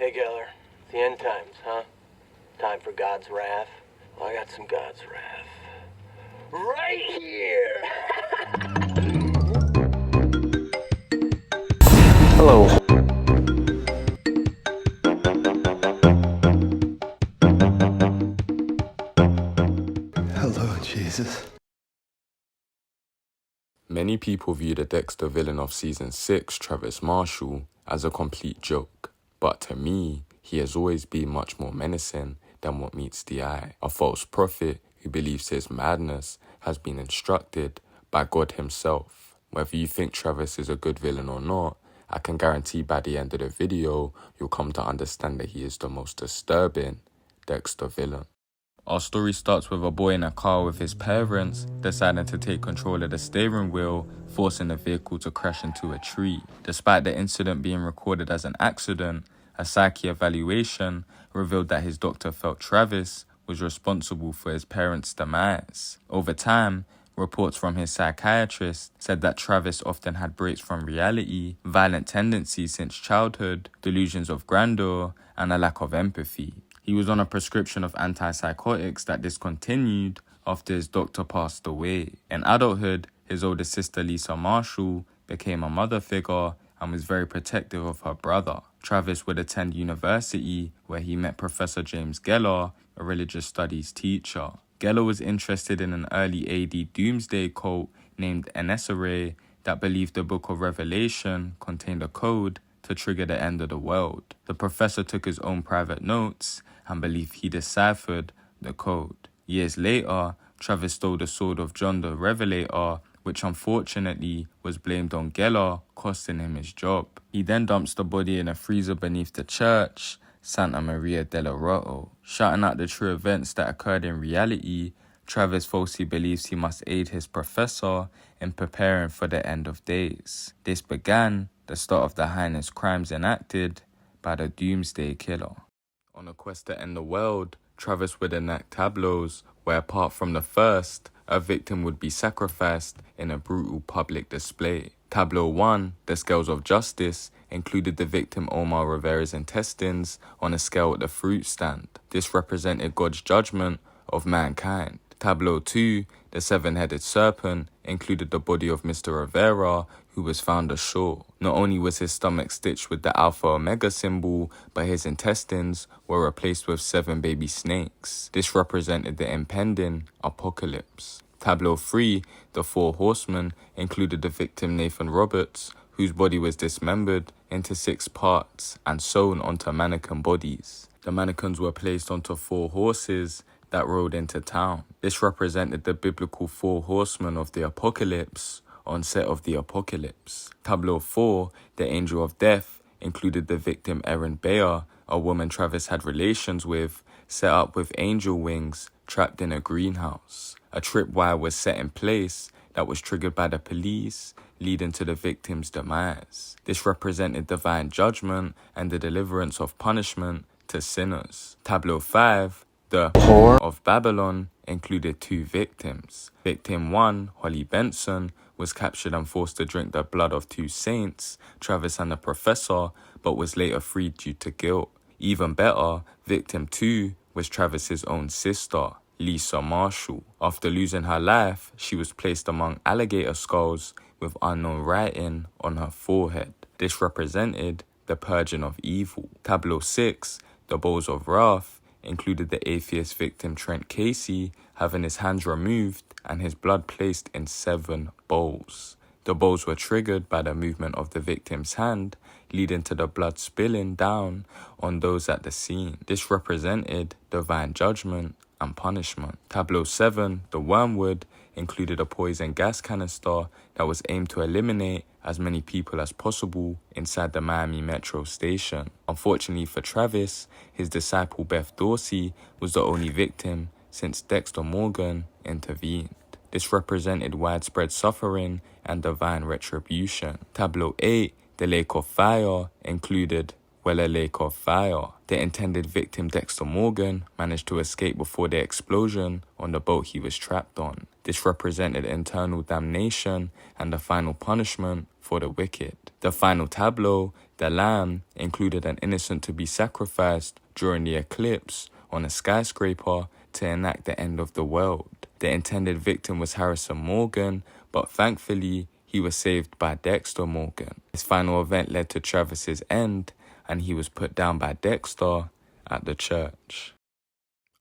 Hey, Geller. It's the end times, huh? Time for God's wrath. Well, I got some God's wrath. Right here! Hello. Hello, Jesus. Many people view the Dexter Villain of Season 6, Travis Marshall, as a complete joke. But to me, he has always been much more menacing than what meets the eye. A false prophet who believes his madness has been instructed by God himself. Whether you think Travis is a good villain or not, I can guarantee by the end of the video, you'll come to understand that he is the most disturbing Dexter villain. Our story starts with a boy in a car with his parents deciding to take control of the steering wheel, forcing the vehicle to crash into a tree. Despite the incident being recorded as an accident, a psyche evaluation revealed that his doctor felt Travis was responsible for his parents' demise. Over time, reports from his psychiatrist said that Travis often had breaks from reality, violent tendencies since childhood, delusions of grandeur, and a lack of empathy. He was on a prescription of antipsychotics that discontinued after his doctor passed away. In adulthood, his older sister Lisa Marshall became a mother figure and was very protective of her brother. Travis would attend university where he met Professor James Geller, a religious studies teacher. Geller was interested in an early AD doomsday cult named NSRA that believed the Book of Revelation contained a code to trigger the end of the world. The professor took his own private notes and believed he deciphered the code. Years later, Travis stole the sword of John the Revelator, which unfortunately was blamed on Geller, costing him his job. He then dumps the body in a freezer beneath the church, Santa Maria della Rotto. Shouting out the true events that occurred in reality, Travis falsely believes he must aid his professor in preparing for the end of days. This began the start of the heinous crimes enacted by the Doomsday Killer. On a quest to end the world, Travis would enact tableaux where, apart from the first, a victim would be sacrificed in a brutal public display. Tableau 1, the Scales of Justice, included the victim Omar Rivera's intestines on a scale at the fruit stand. This represented God's judgment of mankind. Tableau 2, the Seven-Headed Serpent, included the body of Mr. Rivera, who was found ashore. Not only was his stomach stitched with the Alpha Omega symbol, but his intestines were replaced with 7 baby snakes. This represented the impending apocalypse. Tableau 3, the Four Horsemen, included the victim Nathan Roberts, whose body was dismembered into 6 parts and sewn onto mannequin bodies. The mannequins were placed onto 4 horses that rode into town. This represented the biblical 4 horsemen of the apocalypse, onset of the apocalypse. Tableau 4, the Angel of Death, included the victim Erin Bayer, a woman Travis had relations with, set up with angel wings, trapped in a greenhouse. A tripwire was set in place that was triggered by the police, leading to the victim's demise. This represented divine judgment and the deliverance of punishment to sinners. Tableau 5, the Whore of Babylon, included 2 victims. Victim 1, Holly Benson, was captured and forced to drink the blood of 2 saints, Travis and the professor, but was later freed due to guilt. Even better, victim 2 was Travis's own sister, Lisa Marshall. After losing her life, she was placed among alligator skulls with unknown writing on her forehead. This represented the purging of evil. Tableau 6, the Bowls of Wrath, included the atheist victim Trent Casey having his hands removed and his blood placed in 7 bowls. The bowls were triggered by the movement of the victim's hand, leading to the blood spilling down on those at the scene. This represented divine judgment and punishment. Tableau 7, the Wormwood, included a poison gas canister that was aimed to eliminate as many people as possible inside the Miami Metro station. Unfortunately for Travis, his disciple Beth Dorsey was the only victim since Dexter Morgan intervened. This represented widespread suffering and divine retribution. Tableau 8, the Lake of Fire, included well, a lake of fire. The intended victim, Dexter Morgan, managed to escape before the explosion on the boat he was trapped on. This represented eternal damnation and the final punishment for the wicked. The final tableau, the Lamb, included an innocent to be sacrificed during the eclipse on a skyscraper to enact the end of the world. The intended victim was Harrison Morgan, but thankfully, he was saved by Dexter Morgan. This final event led to Travis's end, and he was put down by Dexter at the church.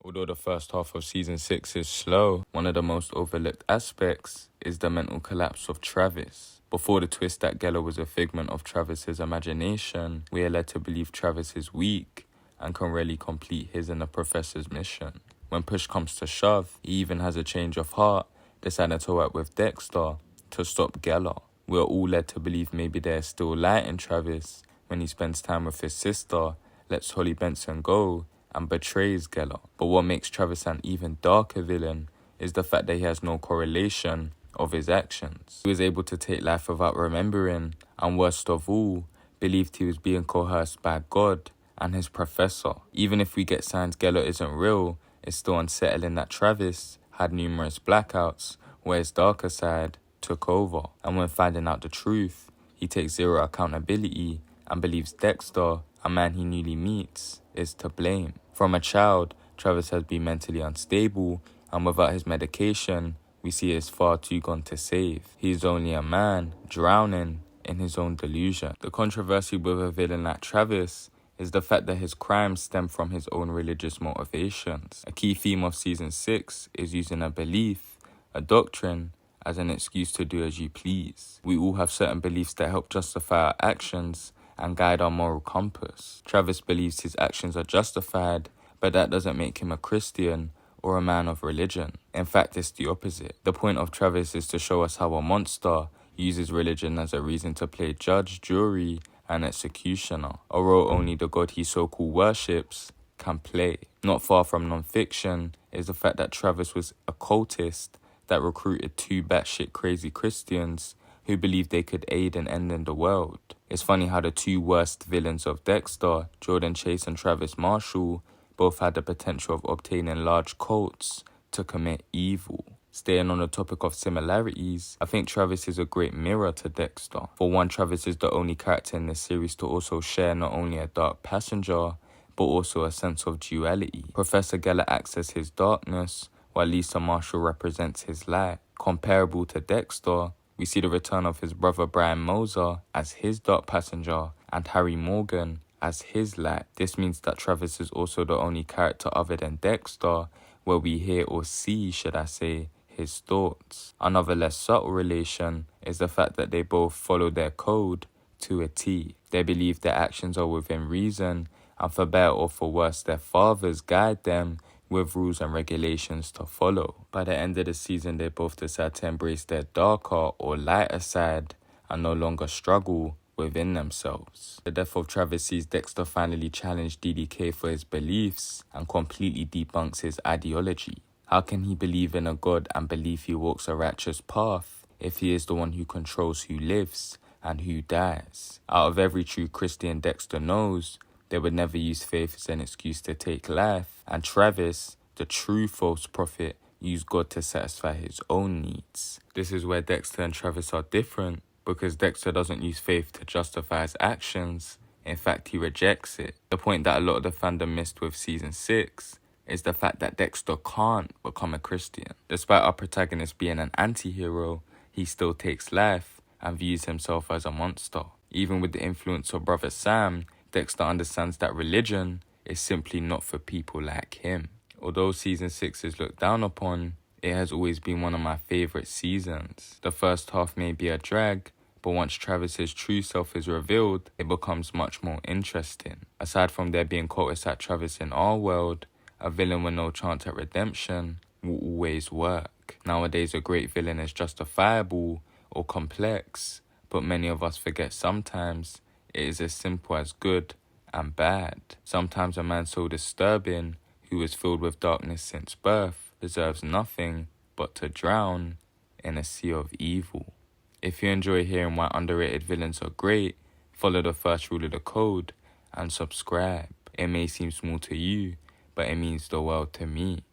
Although the first half of season 6 is slow, one of the most overlooked aspects is the mental collapse of Travis. Before the twist that Geller was a figment of Travis's imagination, we are led to believe Travis is weak and can rarely complete his and the professor's mission. When push comes to shove, he even has a change of heart, deciding to work with Dexter to stop Geller. We are all led to believe maybe there is still light in Travis when he spends time with his sister, lets Holly Benson go, and betrays Geller. But what makes Travis an even darker villain is the fact that he has no correlation of his actions. He was able to take life without remembering, and worst of all, believed he was being coerced by God and his professor. Even if we get signs Geller isn't real, it's still unsettling that Travis had numerous blackouts where his darker side took over. And when finding out the truth, he takes zero accountability and believes Dexter, a man he newly meets, is to blame. From a child, Travis has been mentally unstable, and without his medication, we see he is far too gone to save. He is only a man drowning in his own delusion. The controversy with a villain like Travis is the fact that his crimes stem from his own religious motivations. A key theme of season 6 is using a belief, a doctrine, as an excuse to do as you please. We all have certain beliefs that help justify our actions and guide our moral compass. Travis believes his actions are justified, but that doesn't make him a Christian or a man of religion. In fact, it's the opposite. The point of Travis is to show us how a monster uses religion as a reason to play judge, jury, and executioner, a role only the God he so-called worships can play. Not far from non-fiction is the fact that Travis was a cultist that recruited 2 batshit crazy Christians who believed they could aid in ending the world. It's funny how the 2 worst villains of Dexter, Jordan Chase and Travis Marshall, both had the potential of obtaining large cults to commit evil. Staying on the topic of similarities, I think Travis is a great mirror to Dexter. For one, Travis is the only character in this series to also share not only a dark passenger, but also a sense of duality. Professor Geller acts as his darkness, while Lisa Marshall represents his light. Comparable to Dexter, we see the return of his brother Brian Moser as his dark passenger and Harry Morgan as his light. This means that Travis is also the only character other than Dexter where we hear or see, should I say, his thoughts. Another less subtle relation is the fact that they both follow their code to a T. They believe their actions are within reason, and for better or for worse, their fathers guide them with rules and regulations to follow. By the end of the season, they both decide to embrace their darker or lighter side and no longer struggle within themselves. The death of Travis sees Dexter finally challenge DDK for his beliefs and completely debunks his ideology. How can he believe in a God and believe he walks a righteous path if he is the one who controls who lives and who dies? Out of every true Christian Dexter knows, they would never use faith as an excuse to take life, and Travis, the true false prophet, used God to satisfy his own needs. This is where Dexter and Travis are different, because Dexter doesn't use faith to justify his actions. In fact, he rejects it. The point that a lot of the fandom missed with season 6 is the fact that Dexter can't become a Christian. Despite our protagonist being an anti-hero, he still takes life and views himself as a monster. Even with the influence of Brother Sam, Dexter understands that religion is simply not for people like him. Although season 6 is looked down upon, it has always been one of my favourite seasons. The first half may be a drag, but once Travis's true self is revealed, it becomes much more interesting. Aside from there being cultists like Travis in our world, a villain with no chance at redemption will always work. Nowadays, a great villain is justifiable or complex, but many of us forget sometimes it is as simple as good and bad. Sometimes a man so disturbing, who is filled with darkness since birth, deserves nothing but to drown in a sea of evil. If you enjoy hearing why underrated villains are great, follow the first rule of the code and subscribe. It may seem small to you, but it means the world to me.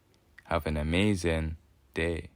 Have an amazing day.